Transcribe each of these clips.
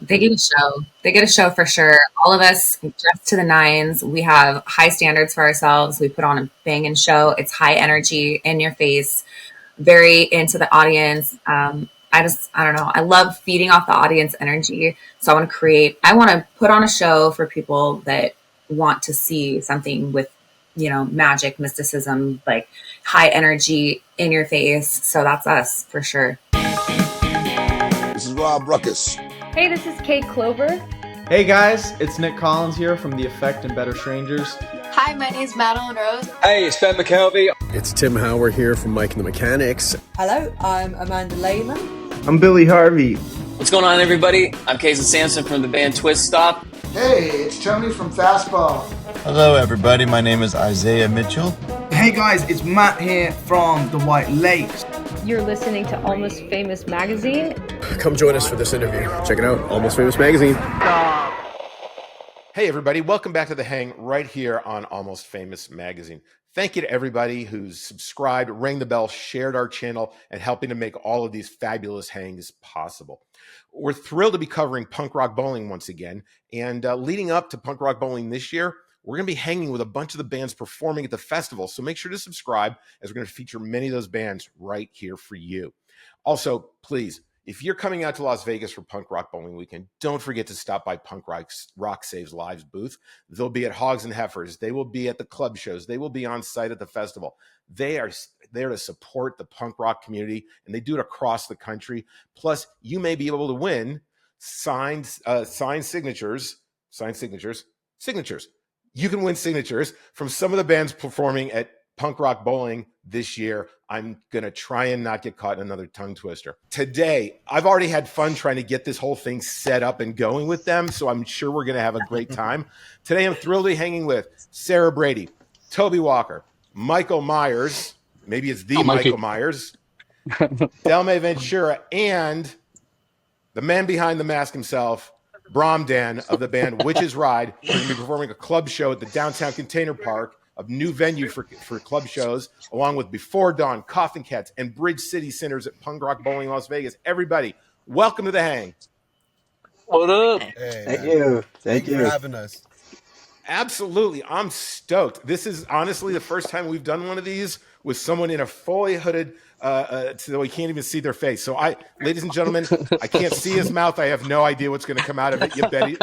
They get a show. They get a show for sure. All of us dressed to the nines. We have high standards for ourselves. We put on a banging show. It's high energy, in your face, very into the audience. I don't know. I love feeding off the audience energy. So I want to put on a show for people that want to see something with, magic, mysticism, like high energy, in your face. So that's us for sure. This is Rob Ruckus. Hey, this is Kate Clover. Hey guys, it's Nick Collins here from The Effect and Better Strangers. Hi, my name is Madeline Rose. Hey, it's Ben McKelvey. It's Tim Howard here from Mike and the Mechanics. Hello, I'm Amanda Lehman. I'm Billy Harvey. What's going on, everybody? I'm Casey Sampson from the band Twist Stop. Hey, it's Tony from Fastball. Hello, everybody. My name is Isaiah Mitchell. Hey guys, it's Matt here from the White Lakes. You're listening to Almost Famous Magazine. Come join us for this interview. Check it out, Almost Famous Magazine. Hey, everybody. Welcome back to The Hang right here on Almost Famous Magazine. Thank you to everybody who's subscribed, rang the bell, shared our channel, and helping to make all of these fabulous hangs possible. We're thrilled to be covering punk rock bowling once again. And leading up to punk rock bowling this year, we're going to be hanging with a bunch of the bands performing at the festival. So make sure to subscribe, as we're going to feature many of those bands right here for you. Also, please, if you're coming out to Las Vegas for Punk Rock Bowling Weekend, don't forget to stop by Punk Rock Saves Lives booth. They'll be at Hogs and Heifers. They will be at the club shows. They will be on site at the festival. They are there to support the punk rock community, and they do it across the country. Plus, you may be able to win signed signatures. You can win signatures from some of the bands performing at Punk Rock Bowling this year. I'm going to try and not get caught in another tongue twister. Today, I've already had fun trying to get this whole thing set up and going with them, so I'm sure we're going to have a great time. Today, I'm thrilled to be hanging with Sarah Brady, Toby Walker, Michael Myers, maybe it's the Michael Myers, Delme Ventura, and the man behind the mask himself, Brom Dan of the band Witch's Ride, who's going to be performing a club show at the Downtown Container Park, a new venue for club shows, along with Before Dawn, Coffin Cats, and Bridge City Sinners at Punk Rock Bowling Las Vegas. Everybody, welcome to The Hang. What up? Hey, Thank you. Thank you for having us. Absolutely. I'm stoked. This is honestly the first time we've done one of these with someone in a fully hooded, so we can't even see their face. So ladies and gentlemen, I can't see his mouth. I have no idea what's going to come out of it.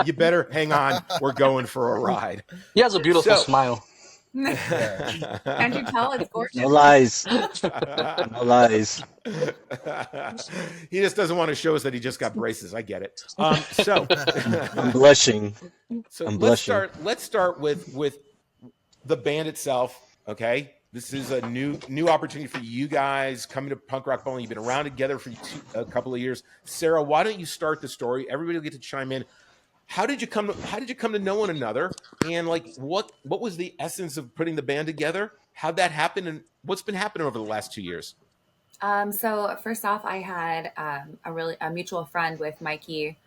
You better hang on. We're going for a ride. He has a beautiful smile. Can't you tell it's gorgeous? No lies. No lies. He just doesn't want to show us that he just got braces. I get it. I'm blushing. So I'm let's blushing. let's start with the band itself. Okay, this is a new opportunity for you guys coming to Punk Rock Bowling. You've been around together for a couple of years. Sarah, why don't you start the story? Everybody will get to chime in. How did you come to know one another? And like what was the essence of putting the band together? How'd that happen? And what's been happening over the last 2 years? So first off, I had a mutual friend with Mikey,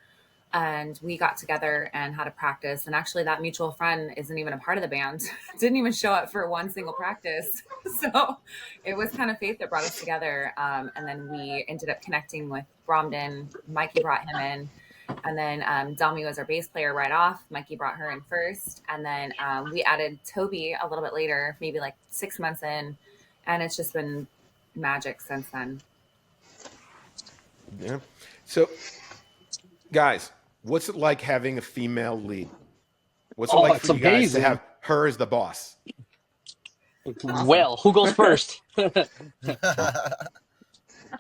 and we got together and had a practice. And actually, that mutual friend isn't even a part of the band. Didn't even show up for one single practice. So it was kind of fate that brought us together. And then we ended up connecting with Bromden. Mikey brought him in. And then Delmy was our bass player right off. Mikey brought her in first. And then we added Toby a little bit later, maybe like 6 months in. And it's just been magic since then. Yeah. So, guys, what's it like having a female lead? What's it like for you guys to have her as the boss? Well, who goes first?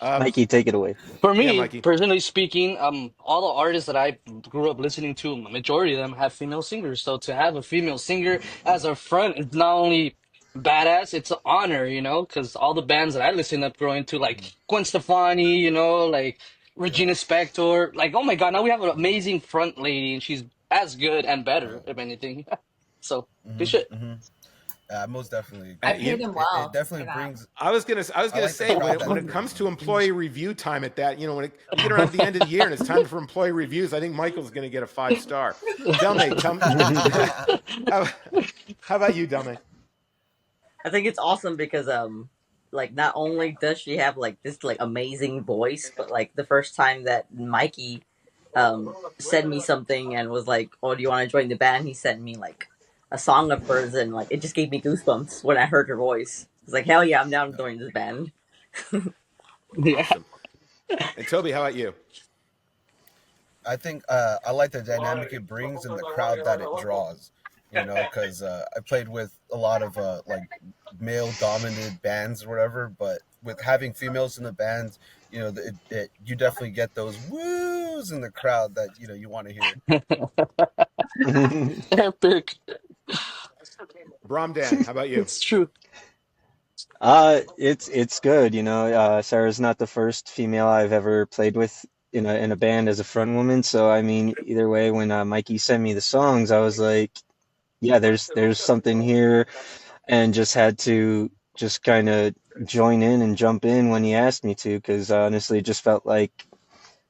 Mikey, take it away. For me, personally speaking, all the artists that I grew up listening to, the majority of them have female singers. So to have a female singer as a front is not only badass, it's an honor, because all the bands that I listened up growing to, like Gwen Stefani, like Regina Spektor, like, oh my God, now we have an amazing front lady, and she's as good and better, if anything. So, good shit. Most definitely. I paid them well. It definitely brings. I was gonna say when it comes to employee we time at that, when we get around the end of the year and it's time for employee reviews, I think Michael's gonna get a 5-star. Delme, how about you, Delme? I think it's awesome because not only does she have like this like amazing voice, but like the first time that Mikey sent me something and was like, "Oh, do you want to join the band?" He sent me like a song of hers, and like it just gave me goosebumps when I heard her voice. It's like, hell yeah, I'm down to join this band. Yeah. Awesome. And Toby, how about you? I think I like the dynamic it brings and the crowd that it draws. You know, because I played with a lot of like male dominated bands or whatever, but with having females in the bands, you know, you definitely get those woos in the crowd that you want to hear. Epic. Bromdan, how about you? It's true. It's good, you know. Sarah's not the first female I've ever played with in a band as a front woman. So I mean, either way, when Mikey sent me the songs, I was like, yeah, there's something here, and just had to just kind of join in and jump in when he asked me to, because honestly, it just felt like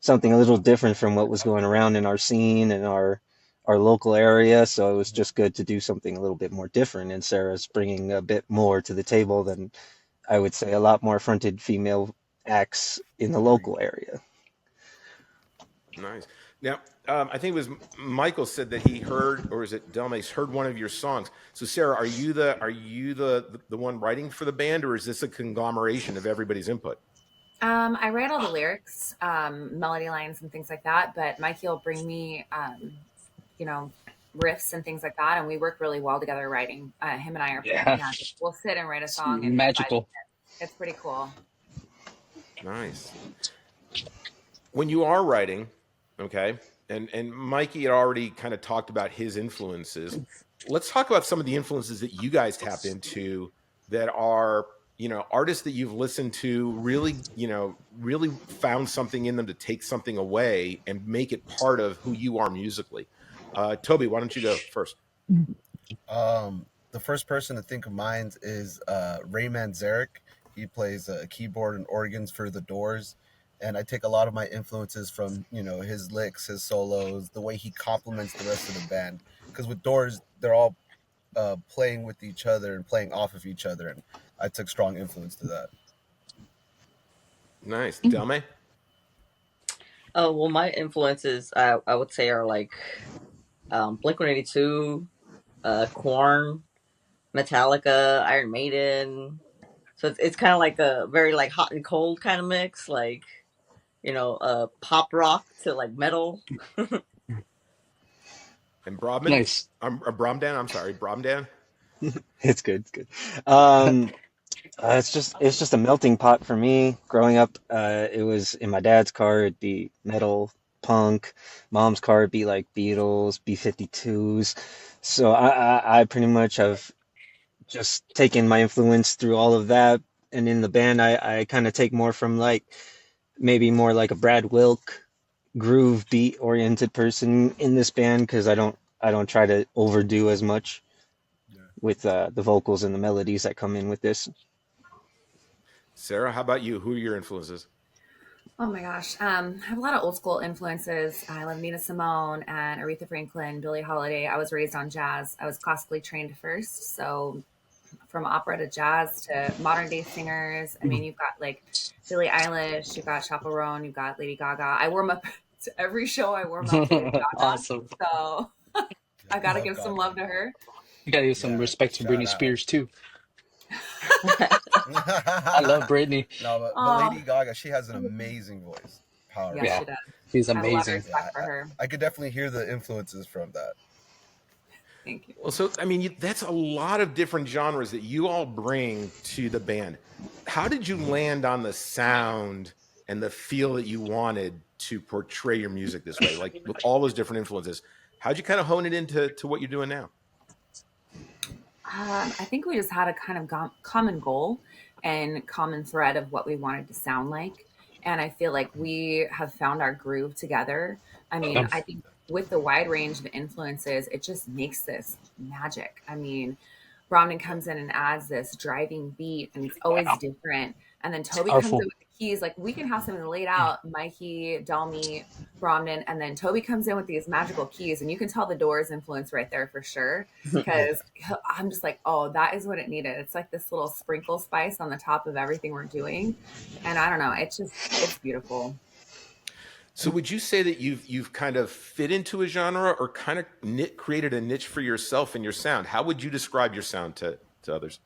something a little different from what was going around in our scene and our local area. So it was just good to do something a little bit more different. And Sarah's bringing a bit more to the table than I would say a lot more fronted female acts in the local area. Nice. Now, I think it was Michael said that he heard, or is it Delmace heard one of your songs? So, Sarah, are you the one writing for the band, or is this a conglomeration of everybody's input? I write all the lyrics, melody lines and things like that, but Mikey will bring me, you know, riffs and things like that, and we work really well together writing. Him and I are pretty Yeah. magic. We'll sit and write a It's song in 5 magical. minutes. It's pretty cool. Nice. When you are writing, okay, and Mikey had already kind of talked about his influences. Let's talk about some of the influences that you guys tap into that are, you know, artists that you've listened to, really, you know, really found something in them to take something away and make it part of who you are musically. Toby, why don't you go first? The first person to think of mine is Ray Manzarek. He plays keyboard and organs for the Doors, and I take a lot of my influences from his licks, his solos, the way he complements the rest of the band. Because with Doors, they're all playing with each other and playing off of each other, and I took strong influence to that. Nice. Delme? Oh, well, my influences, I would say, are like Blink-182, Korn, Metallica, Iron Maiden. So it's kind of like a very like hot and cold kind of mix, like pop rock to like metal. And Bromdan? Nice. Bromdan, I'm sorry, Bromdan? It's good. It's good. It's just a melting pot for me. Growing up, it was in my dad's car, it'd be metal, punk. Mom's car, it'd be like Beatles, B-52s. So I pretty much have just taken my influence through all of that. And in the band, I kind of take more from like maybe more like a Brad Wilk groove beat oriented person in this band, because I don't try to overdo as much with the vocals and the melodies that come in with this. Sarah, how about you? Who are your influences? Oh my gosh. I have a lot of old school influences. I love Nina Simone and Aretha Franklin, Billie Holiday. I was raised on jazz. I was classically trained first. So from opera to jazz to modern day singers. I mean, you've got like Billie Eilish, you've got Chappell Roan, you've got Lady Gaga. I warm up to every show. I warm up to Lady Gaga. Awesome. So I got to give some love to her. You gotta give some respect to Britney Spears too. I love Britney. No, but Lady Gaga, she has an amazing voice. Powerful. Yeah, she does. She's I have a lot of amazing. respect for her. I could definitely hear the influences from that. Thank you. Well, so I mean, that's a lot of different genres that you all bring to the band. How did you land on the sound and the feel that you wanted to portray your music this way? Like with all those different influences, how'd you kind of hone it into what you're doing now? I think we just had a kind of common goal and common thread of what we wanted to sound like. And I feel like we have found our groove together. I mean, I think with the wide range of influences, it just makes this magic. I mean, Bromden comes in and adds this driving beat, and it's always different. And then Toby comes in with the keys. Like, we can have something laid out, Mikey, Delmy, Bromden, and then Toby comes in with these magical keys, and you can tell the Doors influence right there for sure. Because I'm just like, oh, that is what it needed. It's like this little sprinkle spice on the top of everything we're doing. And I don't know, it's beautiful. So would you say that you've kind of fit into a genre or kind of created a niche for yourself and your sound? How would you describe your sound to others?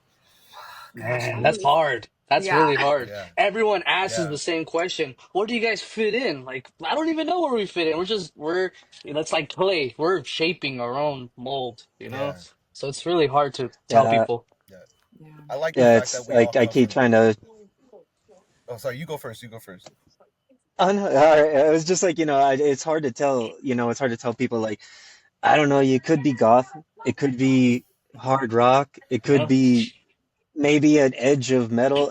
Gosh, Man, that's hard. That's yeah. really hard. Yeah. Everyone asks Yeah. the same question. Where do you guys fit in? Like, I don't even know where we fit in. It's like clay. We're shaping our own mold, you know? Yeah. So it's really hard to tell Yeah, people. Yeah. Yeah. I like the yeah. fact that It's we all like I come keep from. trying to. Oh, sorry. You go first. You go first. It was just like it's hard to tell. It's hard to tell people like I don't know. You could be goth. It could be hard rock. It could Yeah. be maybe an edge of metal.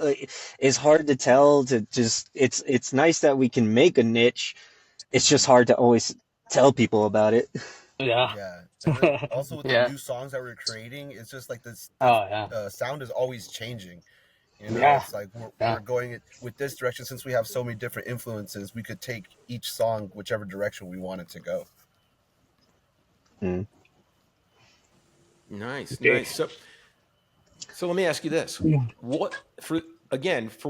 It's hard to tell. To just it's nice that we can make a niche. It's just Hmm. hard to always tell people about it. Yeah. Yeah, and then also with the Yeah. new songs that we're creating, it's just like this. Oh, yeah. Sound is always changing. Yeah. It's like we're Yeah. going with this direction since we have so many different influences. We could take each song whichever direction we want it to go. Mm. Nice, Okay. nice. So let me ask you this: what for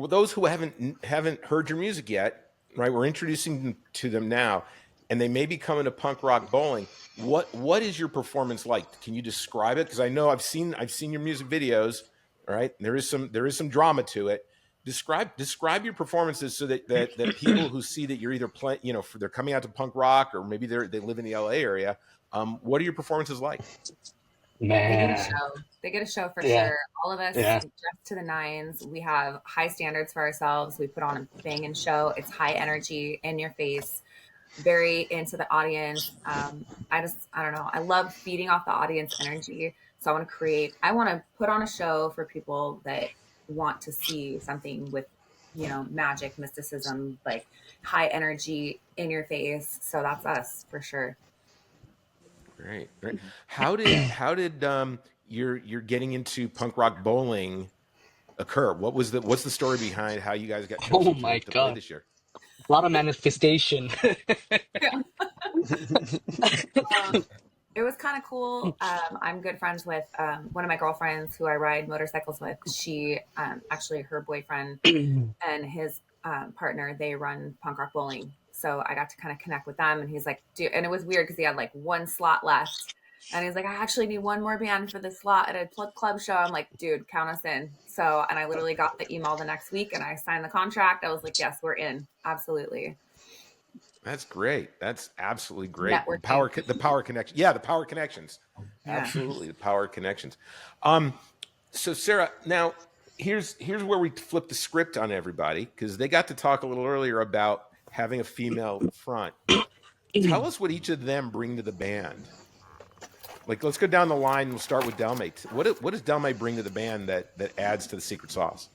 those who haven't heard your music yet, right? We're introducing them to them now, and they may be coming to punk rock bowling. What is your performance like? Can you describe it? Because I know I've seen your music videos. All right, there is some drama to it. Describe your performances so that people who see that you're either playing, they're coming out to punk rock or maybe they live in the LA area. What are your performances like? They get a Man. show. They get a show for Yeah. sure. All of us Yeah. dressed to the nines. We have high standards for ourselves. We put on a banging show. It's high energy, in your face, very into the audience. I don't know. I love feeding off the audience energy. So I want to put on a show for people that want to see something with, magic, mysticism, like high energy, in your face. So that's us for sure. Right, right. How did your getting into punk rock bowling occur? What's the story behind how you guys got Oh chosen my to play God. this year? A lot of manifestation. It was kind of cool. I'm good friends with one of my girlfriends who I ride motorcycles with. She actually, her boyfriend and his partner, they run punk rock bowling. So I got to kind of connect with them. And he's like, dude, and it was weird because he had like one slot left. And he's like, I actually need one more band for this slot at a club show. I'm like, dude, count us in. So, and I literally got the email the next week and I signed the contract. I was like, yes, we're in. Absolutely. That's great. That's absolutely great. Networking. The power connection. Yeah, the power connections. Yeah. Absolutely, the power connections. So Sarah, now here's where we flip the script on everybody because they got to talk a little earlier about having a female front. Tell us what each of them bring to the band. Like, let's go down the line. We'll start with Delmate. What does Delmate bring to the band that adds to the secret sauce?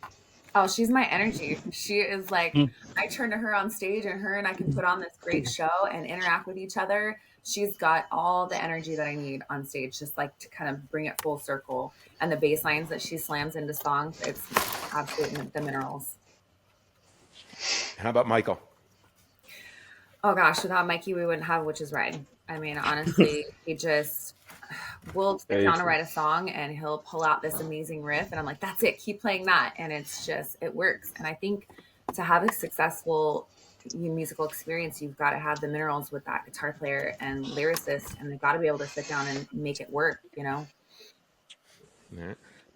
Oh, she's my energy. She is like, I turn to her on stage and her and I can put on this great show and interact with each other. She's got all the energy that I need on stage, just like to kind of bring it full circle. And the bass lines that she slams into songs, it's absolutely the minerals. How about Michael? Oh gosh, without Mikey, we wouldn't have Witch's Ride. I mean, honestly, we'll sit down to write a song and he'll pull out this amazing riff and I'm like, that's it, keep playing that. And it works. And I think to have a successful musical experience, you've got to have the minerals with that guitar player and lyricist, and they've got to be able to sit down and make it work, Yeah.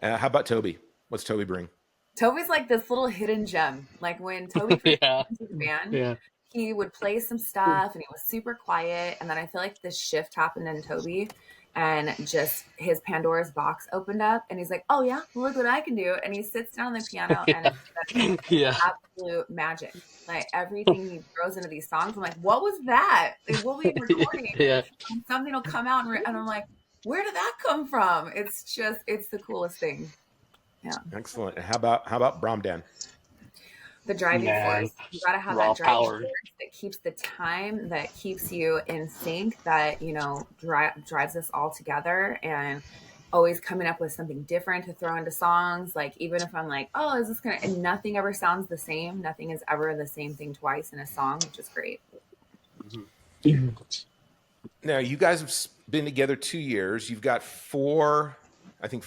How about Toby? What's Toby bring? Toby's like this little hidden gem. Like when Toby first Yeah. came into the band, Yeah. he would play some stuff and he was super quiet. And then I feel like this shift happened in Toby and just his Pandora's box opened up and he's like, oh yeah, look what I can do. And he sits down on the piano and it's Yeah. absolute magic. Like everything he throws into these songs, I'm like, what was that? Like, what were we recording? Yeah. And something will come out and I'm like, where did that come from? It's the coolest thing. Yeah. Excellent. How about Bromdan? The driving force. You got to have Raw that driving power. force that keeps the time, that keeps you in sync, that, drives us all together and always coming up with something different to throw into songs. Like, even if I'm like, oh, is this going to, and nothing ever sounds the same. Nothing is ever the same thing twice in a song, which is great. Now, you guys have been together 2 years. You've got 4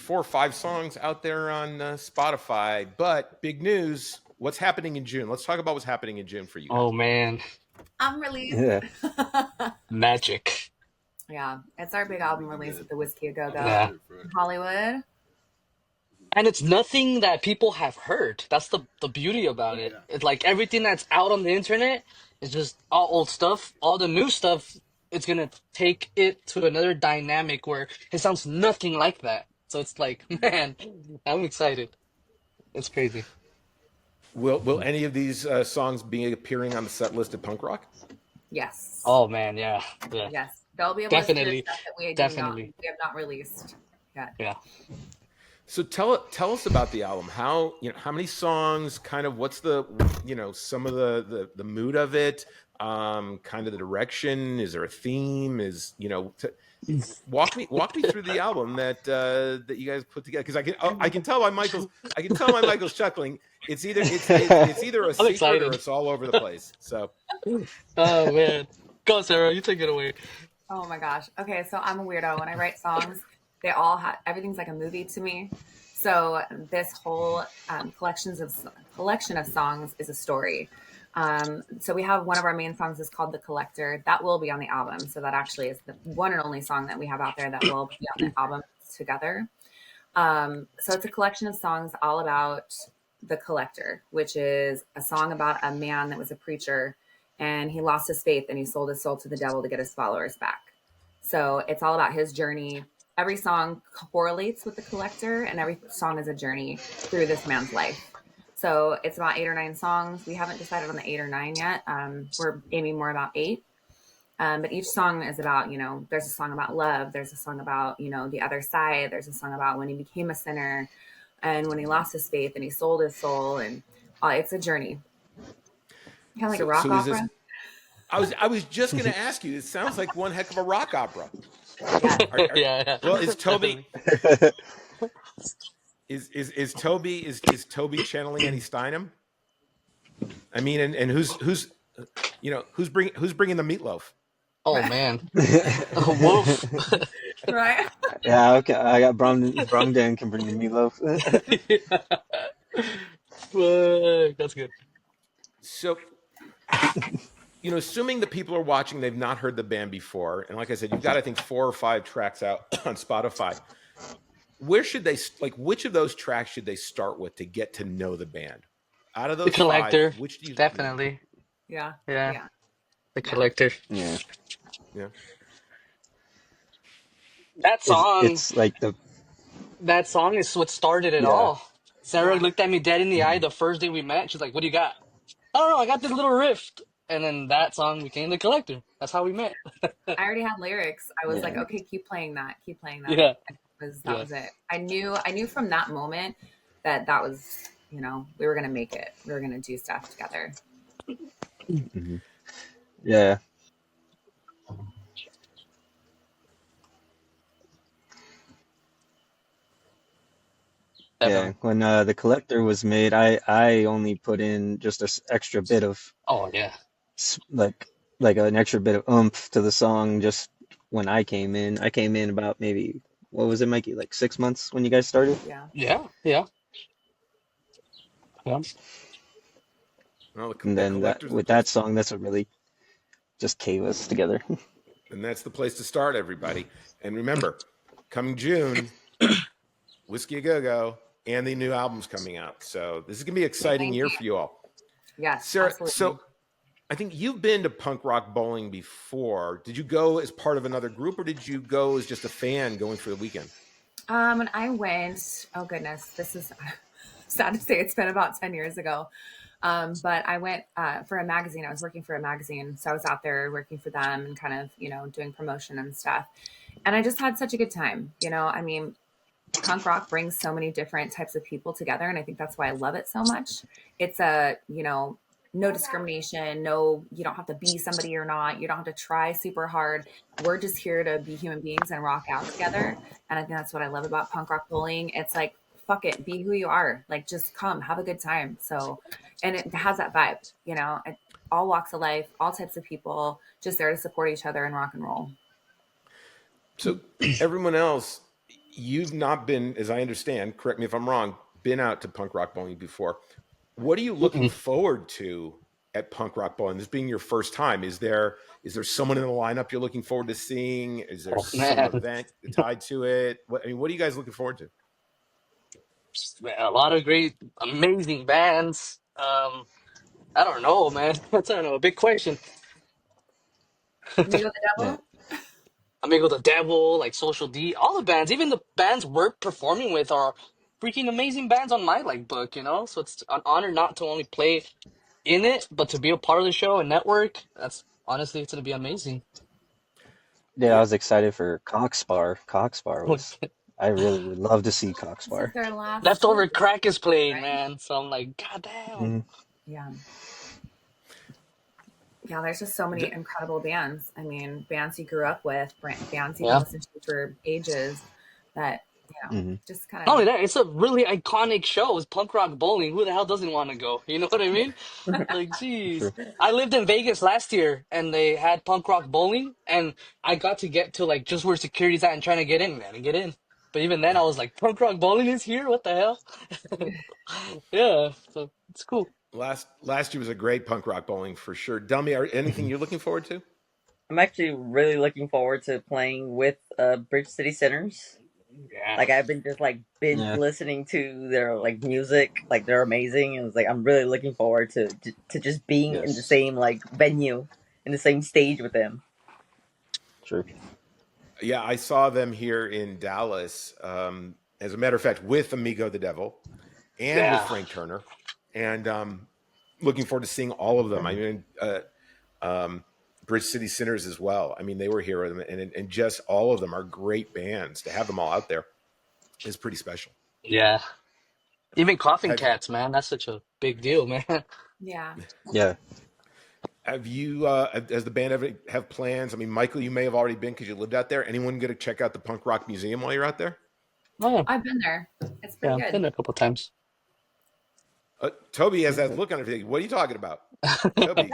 or 5 songs out there on Spotify. But big news, what's happening in June? Let's talk about what's happening in June for you guys. Oh man. Unreleased. Yeah. Magic. Yeah, it's our big album release at the Whiskey A Go Go Yeah. in Hollywood. And it's nothing that people have heard. That's the beauty about it. It's like everything that's out on the internet is just all old stuff. All the new stuff, it's gonna take it to another dynamic where it sounds nothing like that. So it's like, man, I'm excited. It's crazy. Will any of these songs be appearing on the set list of Punk Rock? Yes, Oh man, yeah, yeah, yes, they'll be able to hear definitely, stuff that definitely, we have not released yet. yeah. So tell us about the album. How how many songs? Kind of what's the some of the mood of it? Kind of the direction. Is there a theme? Is walk me through the album that you guys put together, because I can tell by Michael's chuckling. It's either it's either a I'm secret or excited. it's all over the place. So Oh man, go Sarah, you take it away. Oh my gosh. Okay, so I'm a weirdo. When I write songs, they all have everything's like a movie to me. So this whole collection of songs is a story. So we have one of our main songs is called "The Collector." That will be on the album. So that actually is the one and only song that we have out there that will be on the album together. So it's a collection of songs all about the collector, which is a song about a man that was a preacher and he lost his faith and he sold his soul to the devil to get his followers back. So it's all about his journey. Every song correlates with the collector, and every song is a journey through this man's life. So it's about 8 or 9 songs. We haven't decided on the 8 or 9 yet. We're aiming more about 8. But each song is about, there's a song about love. There's a song about, the other side. There's a song about when he became a sinner and when he lost his faith and he sold his soul. And it's a journey. Kind of like a rock opera. I was just going to ask you. It sounds like one heck of a rock opera. Yeah. Yeah. Well, is Toby is Toby channeling any Steinem? I mean, and who's bringing the meatloaf? Oh man, Wolf. Right. Yeah, okay. I got Bromden can bring the meatloaf. That's good. So, assuming that people are watching, they've not heard the band before, and like I said, you've got I think 4 or 5 tracks out on Spotify. Where should they which of those tracks should they start with to get to know the band? Out of those The Collector, 5, which do you definitely. Yeah. Yeah. The Collector. Yeah. That song. It's like That song is what started it all. Sarah looked at me dead in the eye the first day we met. She's like, "What do you got?" I don't know. I got this little riff, and then that song became The Collector. That's how we met. I already had lyrics. I was like, okay, keep playing that. Yeah. That was it. I knew from that moment that was, we were going to make it. We were going to do stuff together. Mm-hmm. Yeah. Yeah, when The Collector was made, I only put in just an extra bit of like an extra bit of oomph to the song just when I came in. I came in about maybe, what was it, Mikey, like 6 months when you guys started? Yeah. Well, And then with that song, that's what really just came us together. And that's the place to start, everybody. And remember, coming June, Whiskey A Go Go, and the new album's coming out. So this is going to be an exciting year for you all. Yes, Sarah, absolutely. so I think you've been to punk rock bowling before. Did you go as part of another group, or did you go as just a fan going for the weekend? And I went, oh goodness, this is sad to say, it's been about 10 years ago. But I went for a magazine. I was working for a magazine. So I was out there working for them and kind of, doing promotion and stuff. And I just had such a good time. I mean, punk rock brings so many different types of people together. And I think that's why I love it so much. It's no discrimination. No, you don't have to be somebody or not. You don't have to try super hard. We're just here to be human beings and rock out together. And I think that's what I love about punk rock bowling. It's like, fuck it, be who you are. Like, just come, have a good time. So, and it has that vibe, all walks of life, all types of people, just there to support each other and rock and roll. So everyone else, you've not been, as I understand, correct me if I'm wrong, been out to punk rock bowling before. What are you looking forward to at Punk Rock Bowling? This being your first time, is there someone in the lineup you're looking forward to seeing? Is there some Man, event tied to it? What are you guys looking forward to? man, a lot of great, amazing bands. I don't know, man. That's I don't know, a big question. Amigo the Yeah. Devil. Amigo the Devil, like Social D, all the bands, even the bands we're performing with are freaking amazing bands on my like book, you know? So it's an honor not to only play in it, but to be a part of the show and network. That's honestly, it's gonna be amazing. Yeah, I was excited for Coxbar. Coxbar was, I really would love to see This is Coxbar. their last tour, Leftover Crack is playing, right? man. So I'm like, God damn. Mhm. Yeah. Yeah, there's just so many incredible bands. I mean, bands you grew up with, bands you've been Yeah. listening to for ages that, Mhm. just kind Not of. only that, it's a really iconic show. It's punk rock bowling. Who the hell doesn't want to go? You know what I mean? Like, geez. True. I lived in Vegas last year and they had punk rock bowling and I got to get to like just where security's at and trying to get in, man, and get in. But even then I was like, punk rock bowling is here? What the hell? Yeah, so it's cool. Last year was a great Punk Rock Bowling for sure. Dummy, anything Mhm. you're looking forward to? I'm actually really looking forward to playing with Bridge City Sinners. Yeah. Like I've been just like binge Yeah. listening to their like music, like they're amazing, and it's like I'm really looking forward to just being in the Yes. same like venue, in the same stage with them. True. Yeah, I saw them here in Dallas. As a matter of fact, with Amigo the Devil and with Yeah. Frank Turner, and looking forward to seeing all of them. I mean, Bridge City Sinners as well. I mean, they were here, and just all of them are great bands. To have them all out there is pretty special. Yeah. Even Coughing Have Cats, man. That's such a big deal, man. Yeah. Yeah. have you has the band ever have plans? I mean, Michael, you may have already been because you lived out there. Anyone going to check out the Punk Rock Museum while you're out there? Oh, yeah. I've been there. It's Yeah, pretty I've been good. there a couple times. Toby has that look on her. What are you talking about, Toby?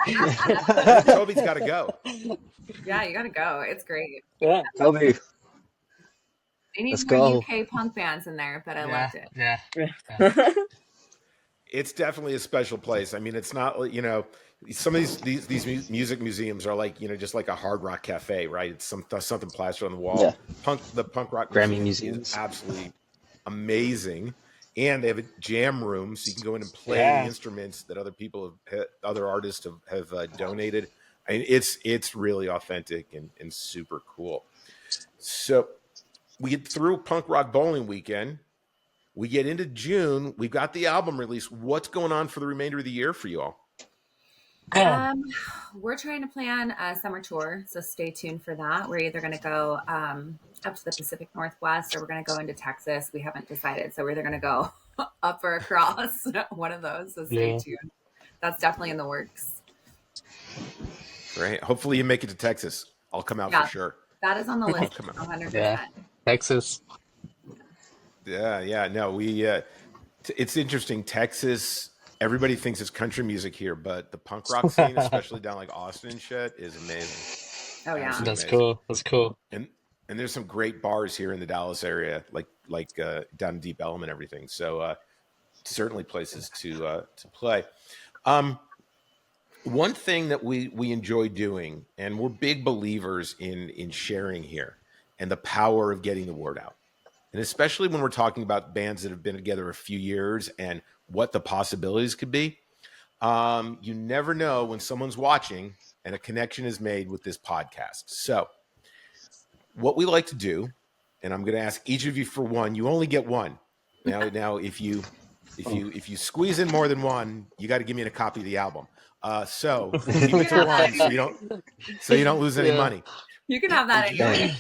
Toby's got to go. Yeah, you gotta go. It's great. Yeah. Toby, They need let's more go. UK punk bands in there, but I Yeah. loved it. Yeah. It's definitely a special place. I mean, it's not some of these music museums are like just like a hard rock cafe, right? It's something plastered on the wall. Yeah. The Punk Rock Grammy Museum museums. is absolutely amazing, and they have a jam room so you can go in and play the Yeah. instruments that other artists have donated. I mean, it's really authentic and super cool. So we get through Punk Rock Bowling weekend. We get into June. We've got the album release. What's going on for the remainder of the year for you all? Man. We're trying to plan a summer tour, so stay tuned for that. We're either going to go up to the Pacific Northwest or we're going to go into Texas. We haven't decided, so we're either going to go up or across, one of those. So stay Yeah. tuned. That's definitely in the works. Great. Hopefully you make it to Texas. I'll come out Yeah. for sure. That is on the I'll list, come out. 100%. Yeah. Texas. Yeah. No, it's interesting. Texas, everybody thinks it's country music here, but the punk rock scene, especially down like Austin and shit, is amazing. Oh yeah, That's cool. That's cool. And there's some great bars here in the Dallas area, like down in Deep Ellum and everything. So certainly places to play. One thing that we enjoy doing, and we're big believers in sharing here, and the power of getting the word out. And especially when we're talking about bands that have been together a few years and what the possibilities could be. You never know when someone's watching and a connection is made with this podcast. So what we like to do, and I'm going to ask each of you for one, you only get one. Now if you squeeze in more than one, you got to give me a copy of the album. So keep it to one so you don't lose any money. You can have that anyway.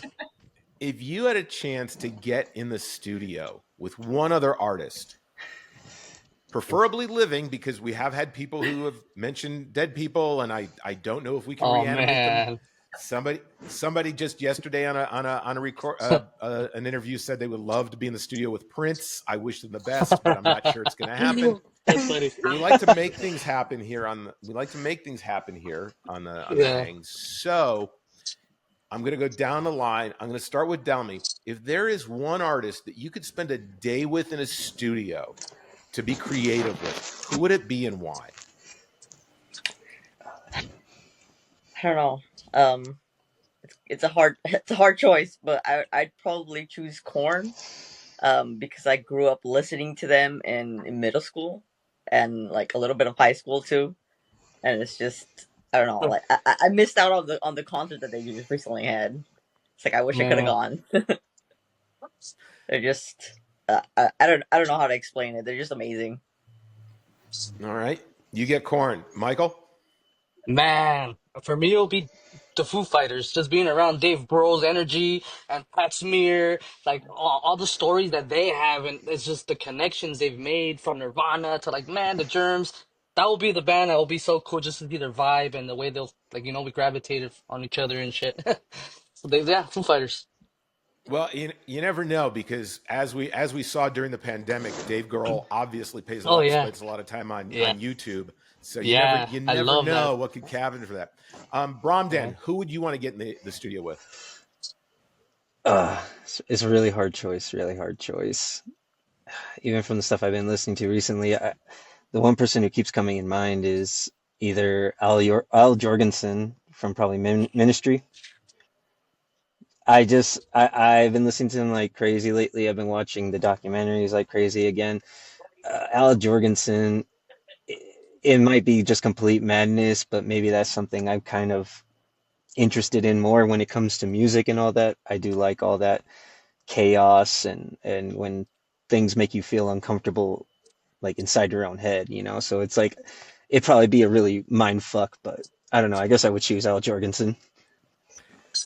If you had a chance to get in the studio with one other artist, preferably living, because we have had people who have mentioned dead people, and I don't know if we can reanimate them. Somebody just yesterday on a record an interview said they would love to be in the studio with Prince. I wish them the best, but I'm not sure it's going to happen. That's funny. We like to make things happen here on the hang. So I'm going to go down the line. I'm going to start with Delmy. If there is one artist that you could spend a day with in a studio to be creative with, who would it be and why? I don't know. It's a hard it's a hard choice, but I'd probably choose Corn. Because I grew up listening to them in middle school and like a little bit of high school too, and it's just I don't know, like I missed out on the concert that they just recently had. It's like I wish I could have Yeah. gone. They're just I don't know how to explain it. They're just amazing. All right. You get Corn. Michael? Man, for me, it'll be the Foo Fighters. Just being around Dave Grohl's energy and Pat Smear, like all the stories that they have, and it's just the connections they've made from Nirvana to like, man, the Germs. That will be the band that will be so cool just to see their vibe and the way they'll like, we gravitated on each other and shit. So yeah, Foo Fighters. Well, you never know because as we saw during the pandemic, Dave Grohl obviously Oh yeah, spends a lot of time on yeah, YouTube. So yeah. you I never love that. know what could cabin for that. Bromden, Yeah. who would you want to get in the studio with? It's a really hard choice, really hard choice. Even from the stuff I've been listening to recently, the one person who keeps coming in mind is either Al Jorgensen from probably Ministry. I've been listening to him like crazy lately. I've been watching the documentaries like crazy again. Al Jorgensen, it might be just complete madness, but maybe that's something I'm kind of interested in more when it comes to music and all that. I do like all that chaos and when things make you feel uncomfortable like inside your own head, you know? So it's like it'd probably be a really mind fuck, but I don't know. I guess I would choose Al Jorgensen.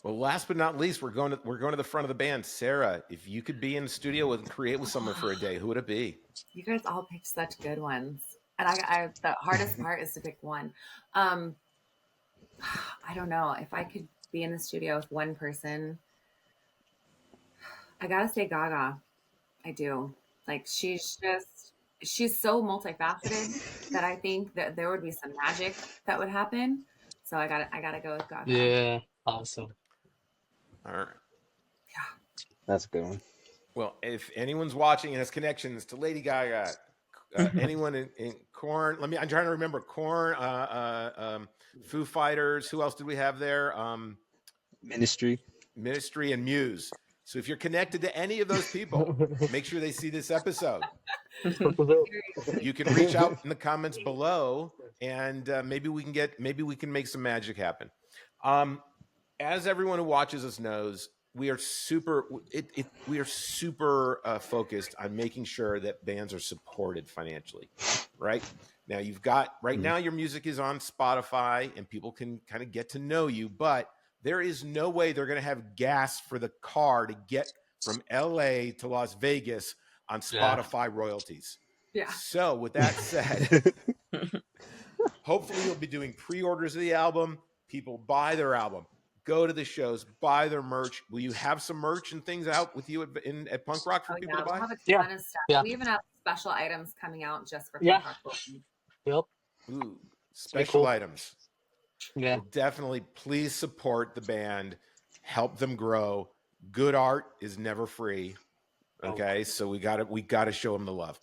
Well, last but not least, we're going to the front of the band. Sarah, if you could be in the studio with create with someone for a day, who would it be? You guys all picked such good ones. And the hardest part is to pick one. Um, I don't know. If I could be in the studio with one person, I gotta say Gaga. I do. Like she's so multifaceted that I think that there would be some magic that would happen. So I gotta go with Gaga. Yeah. Awesome. All right. That's a good one. Well, if anyone's watching and has connections to Lady Gaga, anyone in Corn, I'm trying to remember Corn, Foo Fighters. Who else did we have there? Ministry. Ministry and Muse. So if you're connected to any of those people, make sure they see this episode. You can reach out in the comments below, and maybe we can make some magic happen. As everyone who watches us knows, we are super focused on making sure that bands are supported financially. Right now, now your music is on Spotify, and people can kind of get to know you, but there is no way they're going to have gas for the car to get from LA to Las Vegas on Spotify royalties. Yeah. So with that said, hopefully you'll be doing pre-orders of the album. People buy their album, go to the shows, buy their merch. Will you have some merch and things out with you at Punk Rock for people to buy? We'll have a Yeah. ton of stuff. Yeah. We even have special items coming out just for Yeah. Punk Rock Collective. Yep. Ooh, special cool. items. Yeah. Well, definitely please support the band, help them grow. Good art is never free. Okay, so we got to show them the love.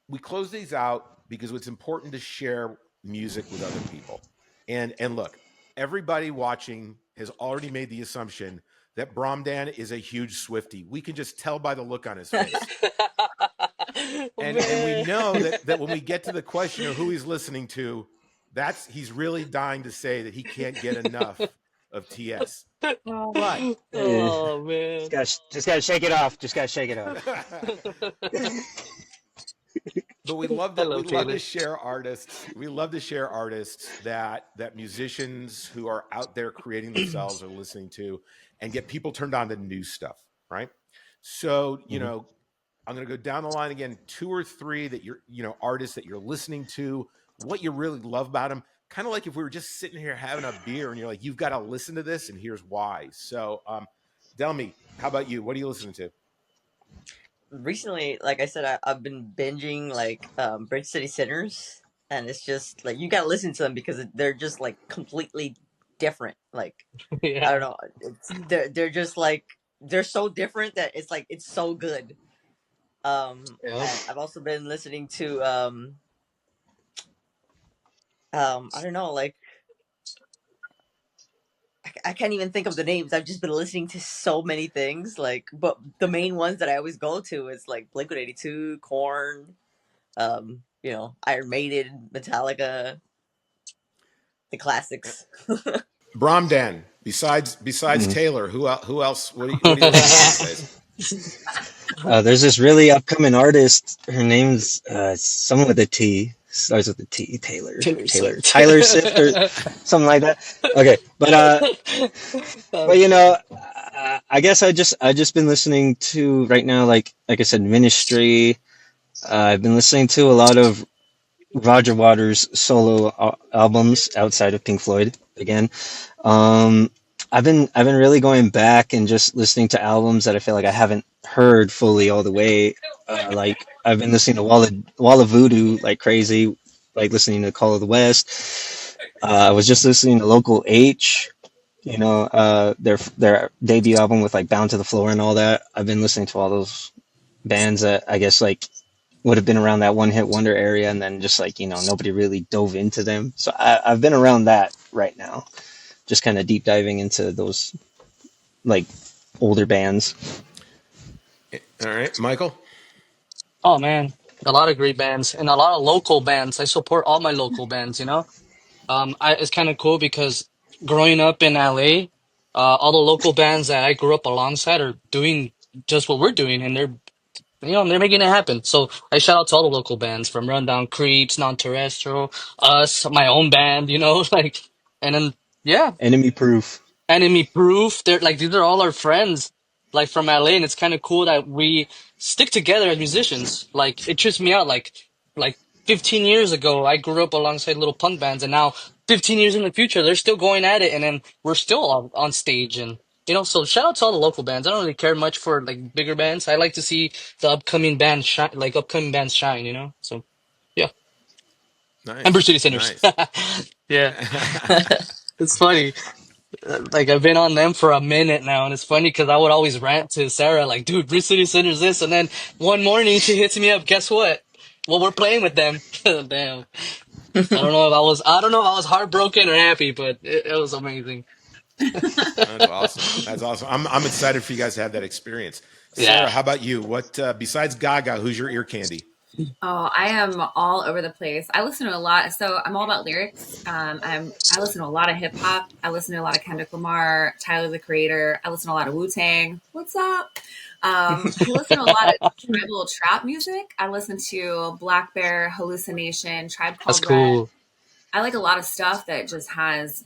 We close these out because it's important to share music with other people. And look, everybody watching has already made the assumption that Bromdan is a huge Swiftie. We can just tell by the look on his face. and we know that when we get to the question of who he's listening to, he's really dying to say that he can't get enough of TS. But oh man, just gotta shake it off. Just gotta shake it off. But we love to share artists. We love to share artists that musicians who are out there creating themselves are listening to, and get people turned on to new stuff. Right. So I'm going to go down the line again. 2 or 3 that artists that you're listening to, what you really love about them. Kind of like if we were just sitting here having a beer and you're like, you've got to listen to this and here's why. So, Delmy, how about you? What are you listening to? Recently, like I said, I've been binging like Bridge City Sinners, and it's just like you gotta listen to them because they're just like completely different. Like I don't know, they're just like they're so different that it's like it's so good. And I've also been listening to I don't know, like I can't even think of the names. I've just been listening to so many things. Like, but the main ones that I always go to is like Blink-182, Korn, Iron Maiden, Metallica, the classics. Bromdan. Besides Mm. Taylor, who else? What are you listening to these days? There's this really upcoming artist. Her name's someone with a T. Starts with a T. Taylor Swift. Tyler Swift or something like that. Okay, but I guess I just been listening to right now, like I said, Ministry. I've been listening to a lot of Roger Waters' solo albums outside of Pink Floyd again. Um, I've been really going back and just listening to albums that I feel like I haven't heard fully all the way. Like I've been listening to Wall of Voodoo like crazy, like listening to Call of the West. I was just listening to Local H, their debut album with like Bound to the Floor and all that. I've been listening to all those bands that I guess like would have been around that one hit wonder area, and then just like nobody really dove into them. So I've been around that right now, just kind of deep diving into those like older bands. All right, Michael. Oh man, a lot of great bands and a lot of local bands. I support all my local bands. It's kind of cool because growing up in LA, all the local bands that I grew up alongside are doing just what we're doing, and they're making it happen. So I shout out to all the local bands from Rundown Creeps, Non-Terrestrial, us, my own band, like, and then yeah, Enemy Proof. Enemy Proof. They're like these are all our friends, like from LA, and it's kind of cool that we stick together as musicians. Like it trips me out. Like 15 years ago, I grew up alongside little punk bands, and now 15 years in the future, they're still going at it, and then we're still on stage, and So shout out to all the local bands. I don't really care much for like bigger bands. I like to see the upcoming bands shine, like upcoming bands shine. So yeah, Ember Nice, City Sinners. nice. Yeah, it's funny. Like I've been on them for a minute now, and it's funny because I would always rant to Sarah, like, "Dude, Bridge City Center's this," and then one morning she hits me up. Guess what? Well, we're playing with them. Damn. I don't know if I was heartbroken or happy, but it was amazing. That's awesome. That's awesome. I'm excited for you guys to have that experience. Sarah, Yeah. how about you? What besides Gaga, who's your ear candy? Oh, I am all over the place. I listen to a lot, so I'm all about lyrics. I listen to a lot of hip hop. I listen to a lot of Kendrick Lamar, Tyler the Creator. I listen to a lot of Wu Tang. What's up? I listen to a lot of tribal trap music. I listen to Black Bear, Hallucination, Tribe That's Called Red. cool. I like a lot of stuff that just has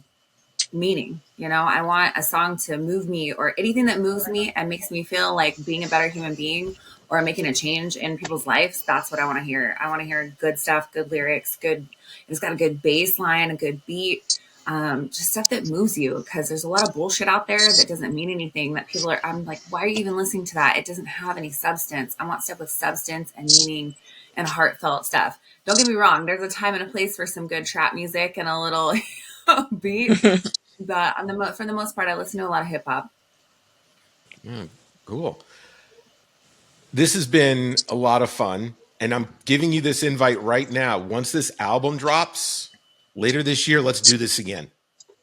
meaning. I want a song to move me, or anything that moves me and makes me feel like being a better human being or making a change in people's lives. That's what I want to hear. I want to hear good stuff, good lyrics, it's got a good bass line, a good beat, just stuff that moves you, because there's a lot of bullshit out there that doesn't mean anything, that I'm like, why are you even listening to that? It doesn't have any substance. I want stuff with substance and meaning and heartfelt stuff. Don't get me wrong, there's a time and a place for some good trap music and a little beat, but for the most part, I listen to a lot of hip hop. Cool. This has been a lot of fun, and I'm giving you this invite right now. Once this album drops later this year, let's do this again.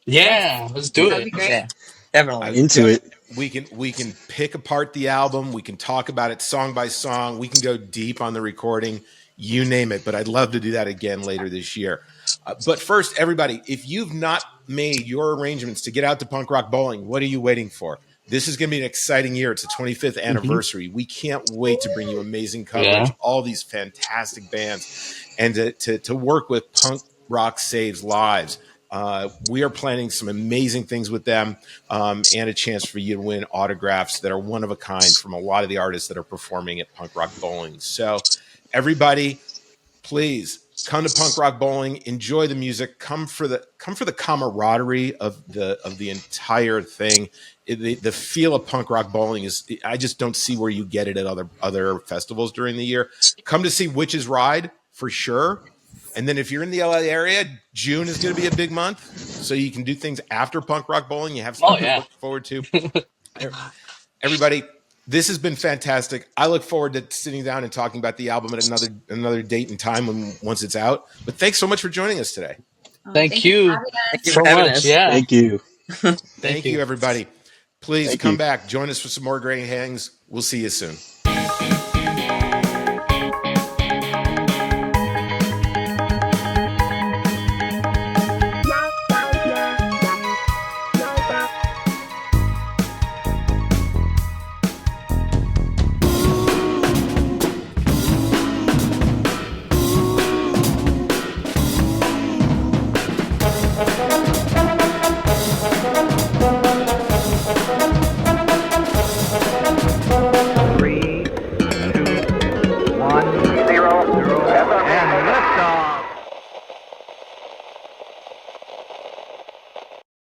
Yes, Yeah, let's do that would be it. great. Yeah, definitely. Into it. We can pick apart the album. We can talk about it song by song. We can go deep on the recording, you name it. But I'd love to do that again later this year. But first, everybody, if you've not made your arrangements to get out to Punk Rock Bowling, what are you waiting for? This is going to be an exciting year. It's the 25th anniversary. We can't wait to bring you amazing coverage, Yeah. all these fantastic bands, and to work with Punk Rock Saves Lives. We are planning some amazing things with them, and a chance for you to win autographs that are one of a kind from a lot of the artists that are performing at Punk Rock Bowling. So everybody, please come to Punk Rock Bowling, enjoy the music, come for the camaraderie of the entire thing. The feel of Punk Rock Bowling is, I just don't see where you get it at other festivals during the year. Come to see Witches Ride for sure. And then if you're in the LA area, June is going to be a big month, so you can do things after Punk Rock Bowling. You have Oh something to yeah. look forward to. Everybody, this has been fantastic. I look forward to sitting down and talking about the album at another date and time once it's out. But thanks so much for joining us today. Thank for you having us. Thank you so for having much. us. Yeah. Thank you. Thank you, everybody. Please Thank come you. back. Join us for some more great hangs. We'll see you soon.